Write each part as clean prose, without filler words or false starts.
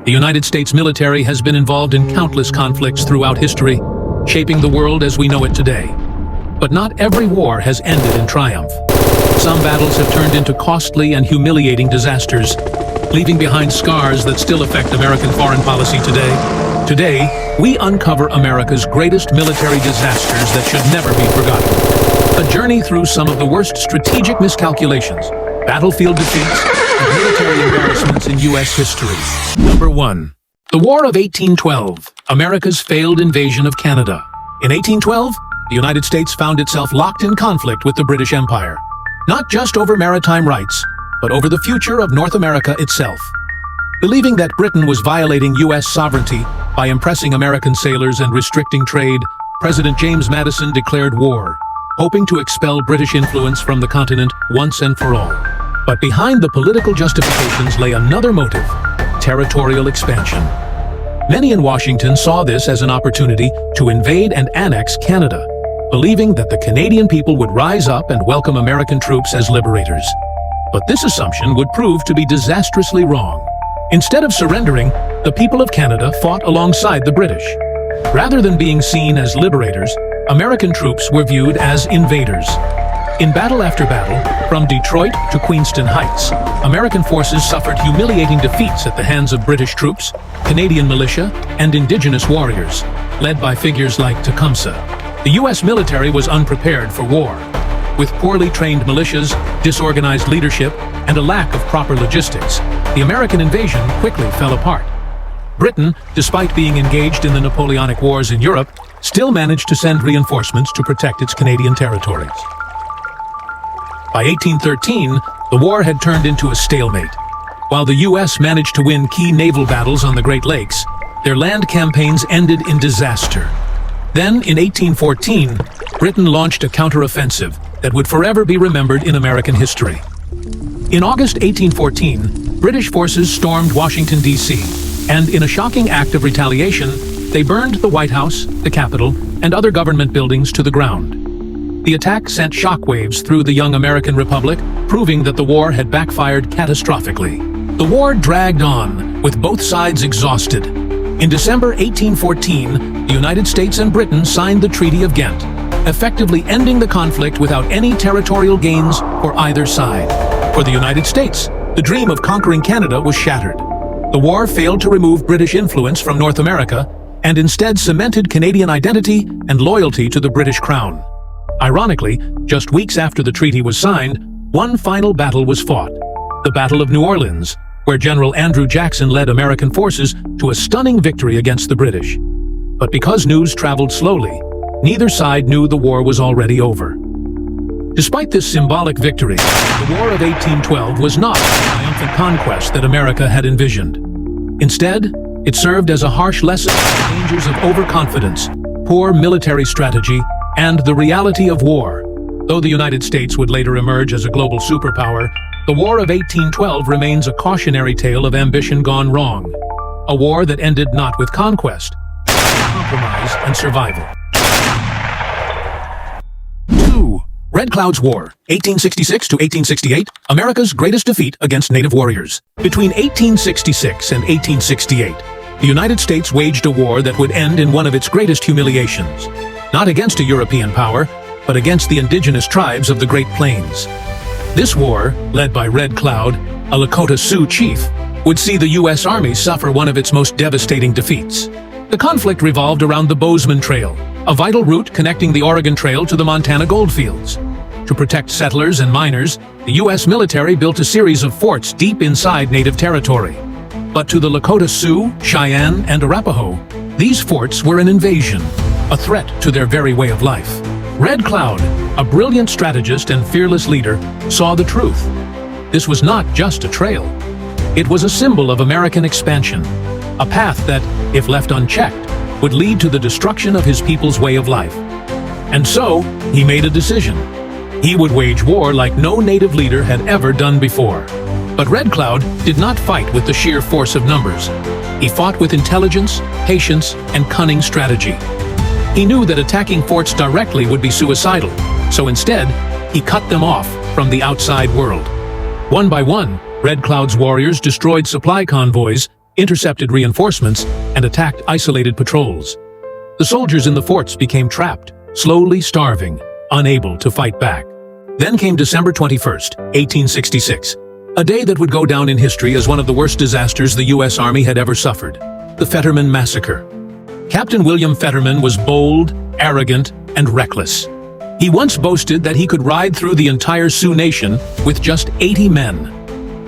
The United States military has been involved in countless conflicts throughout history, shaping the world as we know it today. But not every war has ended in triumph. Some battles have turned into costly and humiliating disasters, leaving behind scars that still affect American foreign policy today. Today, we uncover America's greatest military disasters that should never be forgotten. A journey through some of the worst strategic miscalculations, battlefield defeats, and military embarrassments in U.S. history. Number 1. The War of 1812, America's failed invasion of Canada. In 1812, the United States found itself locked in conflict with the British Empire, not just over maritime rights, but over the future of North America itself. Believing that Britain was violating U.S. sovereignty by impressing American sailors and restricting trade, President James Madison declared war, hoping to expel British influence from the continent once and for all. But behind the political justifications lay another motive: territorial expansion. Many in Washington saw this as an opportunity to invade and annex Canada, believing that the Canadian people would rise up and welcome American troops as liberators. But this assumption would prove to be disastrously wrong. Instead of surrendering, the people of Canada fought alongside the British. Rather than being seen as liberators, American troops were viewed as invaders. In battle after battle, from Detroit to Queenston Heights, American forces suffered humiliating defeats at the hands of British troops, Canadian militia, and indigenous warriors, led by figures like Tecumseh. The U.S. military was unprepared for war. With poorly trained militias, disorganized leadership, and a lack of proper logistics, the American invasion quickly fell apart. Britain, despite being engaged in the Napoleonic Wars in Europe, still managed to send reinforcements to protect its Canadian territories. By 1813, the war had turned into a stalemate. While the U.S. managed to win key naval battles on the Great Lakes, their land campaigns ended in disaster. Then, in 1814, Britain launched a counteroffensive that would forever be remembered in American history. In August 1814, British forces stormed Washington, D.C., and in a shocking act of retaliation, they burned the White House, the Capitol, and other government buildings to the ground. The attack sent shockwaves through the young American Republic, proving that the war had backfired catastrophically. The war dragged on, with both sides exhausted. In December 1814, the United States and Britain signed the Treaty of Ghent, effectively ending the conflict without any territorial gains for either side. For the United States, the dream of conquering Canada was shattered. The war failed to remove British influence from North America and instead cemented Canadian identity and loyalty to the British Crown. Ironically, just weeks after the treaty was signed, one final battle was fought, the Battle of New Orleans, where General Andrew Jackson led American forces to a stunning victory against the British. But because news traveled slowly, neither side knew the war was already over. Despite this symbolic victory, the War of 1812 was not the triumphant conquest that America had envisioned. Instead, it served as a harsh lesson on the dangers of overconfidence, poor military strategy, and the reality of war. Though the United States would later emerge as a global superpower, the War of 1812 remains a cautionary tale of ambition gone wrong. A war that ended not with conquest, but with compromise and survival. 2. Red Cloud's War, 1866 to 1868, America's greatest defeat against native warriors. Between 1866 and 1868, the United States waged a war that would end in one of its greatest humiliations. Not against a European power, but against the indigenous tribes of the Great Plains. This war, led by Red Cloud, a Lakota Sioux chief, would see the U.S. Army suffer one of its most devastating defeats. The conflict revolved around the Bozeman Trail, a vital route connecting the Oregon Trail to the Montana goldfields. To protect settlers and miners, the U.S. military built a series of forts deep inside native territory. But to the Lakota Sioux, Cheyenne, and Arapaho, these forts were an invasion, a threat to their very way of life. Red Cloud, a brilliant strategist and fearless leader, saw the truth. This was not just a trail. It was a symbol of American expansion, a path that, if left unchecked, would lead to the destruction of his people's way of life. And so, he made a decision. He would wage war like no native leader had ever done before. But Red Cloud did not fight with the sheer force of numbers. He fought with intelligence, patience, and cunning strategy. He knew that attacking forts directly would be suicidal, so instead, he cut them off from the outside world. One by one, Red Cloud's warriors destroyed supply convoys, intercepted reinforcements, and attacked isolated patrols. The soldiers in the forts became trapped, slowly starving, unable to fight back. Then came December 21st, 1866, a day that would go down in history as one of the worst disasters the U.S. Army had ever suffered: the Fetterman Massacre. Captain William Fetterman was bold, arrogant, and reckless. He once boasted that he could ride through the entire Sioux Nation with just 80 men.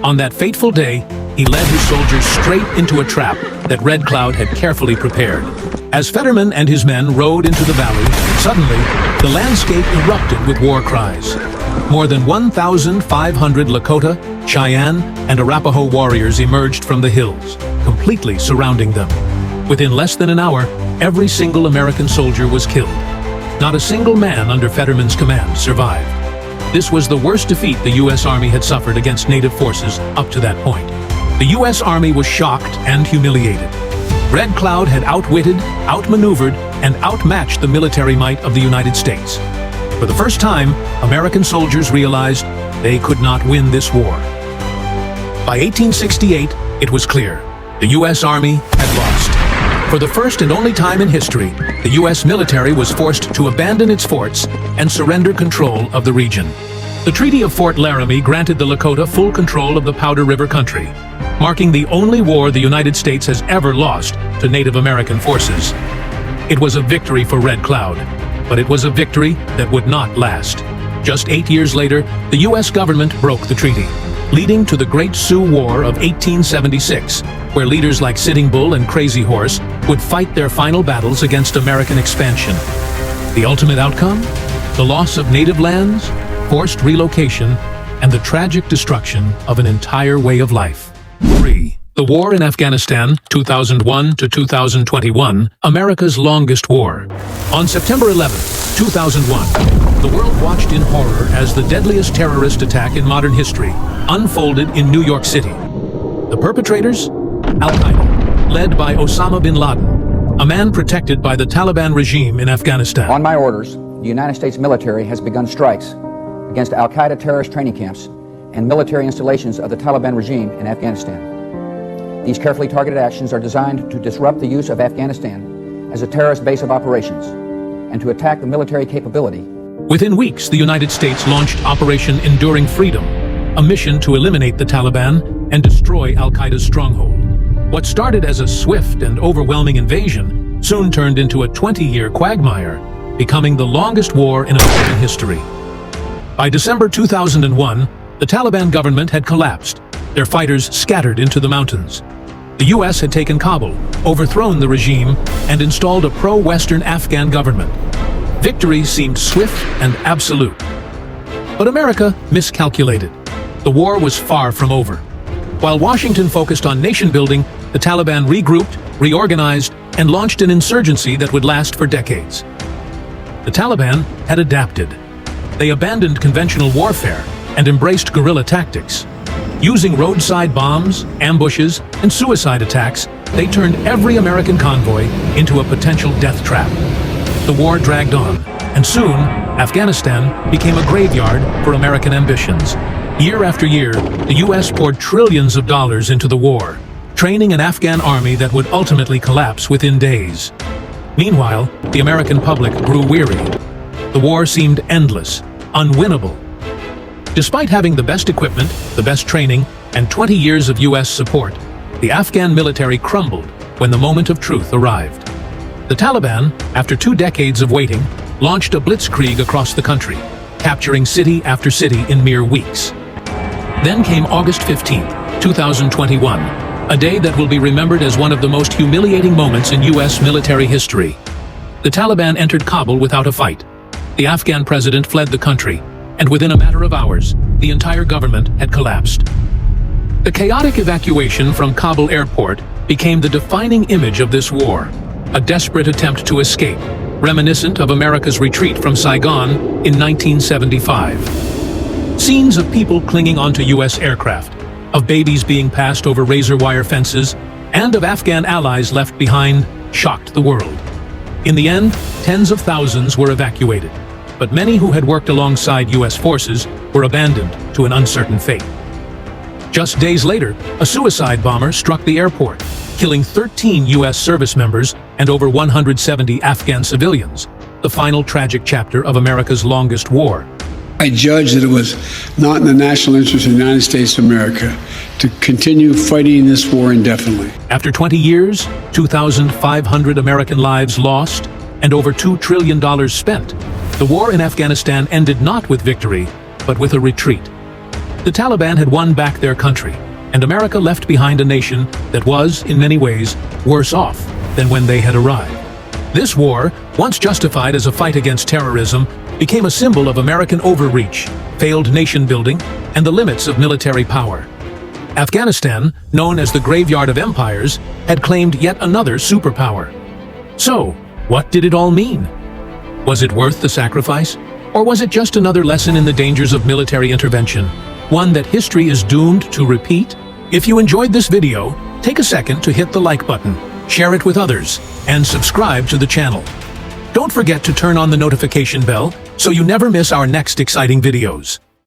On that fateful day, he led his soldiers straight into a trap that Red Cloud had carefully prepared. As Fetterman and his men rode into the valley, suddenly, the landscape erupted with war cries. More than 1,500 Lakota, Cheyenne, and Arapaho warriors emerged from the hills, completely surrounding them. Within less than an hour, every single American soldier was killed. Not a single man under Fetterman's command survived. This was the worst defeat the U.S. Army had suffered against native forces up to that point. The U.S. Army was shocked and humiliated. Red Cloud had outwitted, outmaneuvered, and outmatched the military might of the United States. For the first time, American soldiers realized they could not win this war. By 1868, it was clear: the U.S. Army had lost. For the first and only time in history, the U.S. military was forced to abandon its forts and surrender control of the region. The Treaty of Fort Laramie granted the Lakota full control of the Powder River Country, marking the only war the United States has ever lost to Native American forces. It was a victory for Red Cloud, but it was a victory that would not last. Just 8 years later, the U.S. government broke the treaty, leading to the Great Sioux War of 1876, where leaders like Sitting Bull and Crazy Horse would fight their final battles against American expansion. The ultimate outcome? The loss of native lands, forced relocation, and the tragic destruction of an entire way of life. 3. The War in Afghanistan, 2001 to 2021, America's longest war. On September 11, 2001, the world watched in horror as the deadliest terrorist attack in modern history unfolded in New York City. The perpetrators? Al-Qaeda, led by Osama bin Laden, a man protected by the Taliban regime in Afghanistan. On my orders, the United States military has begun strikes against Al-Qaeda terrorist training camps and military installations of the Taliban regime in Afghanistan. These carefully targeted actions are designed to disrupt the use of Afghanistan as a terrorist base of operations and to attack the military capability. Within weeks, the United States launched Operation Enduring Freedom, a mission to eliminate the Taliban and destroy Al-Qaeda's stronghold. What started as a swift and overwhelming invasion soon turned into a 20-year quagmire, becoming the longest war in American history. By December 2001, the Taliban government had collapsed, their fighters scattered into the mountains. The U.S. had taken Kabul, overthrown the regime, and installed a pro-Western Afghan government. Victory seemed swift and absolute. But America miscalculated. The war was far from over. While Washington focused on nation-building, the Taliban regrouped, reorganized, and launched an insurgency that would last for decades. The Taliban had adapted. They abandoned conventional warfare and embraced guerrilla tactics. Using roadside bombs, ambushes, and suicide attacks, they turned every American convoy into a potential death trap. The war dragged on, and soon, Afghanistan became a graveyard for American ambitions. Year after year, the U.S. poured trillions of dollars into the war, training an Afghan army that would ultimately collapse within days. Meanwhile, the American public grew weary. The war seemed endless, unwinnable. Despite having the best equipment, the best training, and 20 years of U.S. support, the Afghan military crumbled when the moment of truth arrived. The Taliban, after 2 decades of waiting, launched a blitzkrieg across the country, capturing city after city in mere weeks. Then came August 15, 2021, a day that will be remembered as one of the most humiliating moments in U.S. military history. The Taliban entered Kabul without a fight. The Afghan president fled the country, and within a matter of hours, the entire government had collapsed. The chaotic evacuation from Kabul airport became the defining image of this war, a desperate attempt to escape, reminiscent of America's retreat from Saigon in 1975. Scenes of people clinging onto U.S. aircraft, of babies being passed over razor wire fences, and of Afghan allies left behind shocked the world. In the end, tens of thousands were evacuated, but many who had worked alongside U.S. forces were abandoned to an uncertain fate. Just days later, a suicide bomber struck the airport, killing 13 U.S. service members and over 170 Afghan civilians, the final tragic chapter of America's longest war. I judged that it was not in the national interest of the United States of America to continue fighting this war indefinitely. After 20 years, 2,500 American lives lost, and over $2 trillion spent, the war in Afghanistan ended not with victory, but with a retreat. The Taliban had won back their country, and America left behind a nation that was, in many ways, worse off than when they had arrived. This war, once justified as a fight against terrorism, became a symbol of American overreach, failed nation-building, and the limits of military power. Afghanistan, known as the graveyard of empires, had claimed yet another superpower. So, what did it all mean? Was it worth the sacrifice? Or was it just another lesson in the dangers of military intervention? One that history is doomed to repeat? If you enjoyed this video, take a second to hit the like button, share it with others, and subscribe to the channel. Don't forget to turn on the notification bell so you never miss our next exciting videos.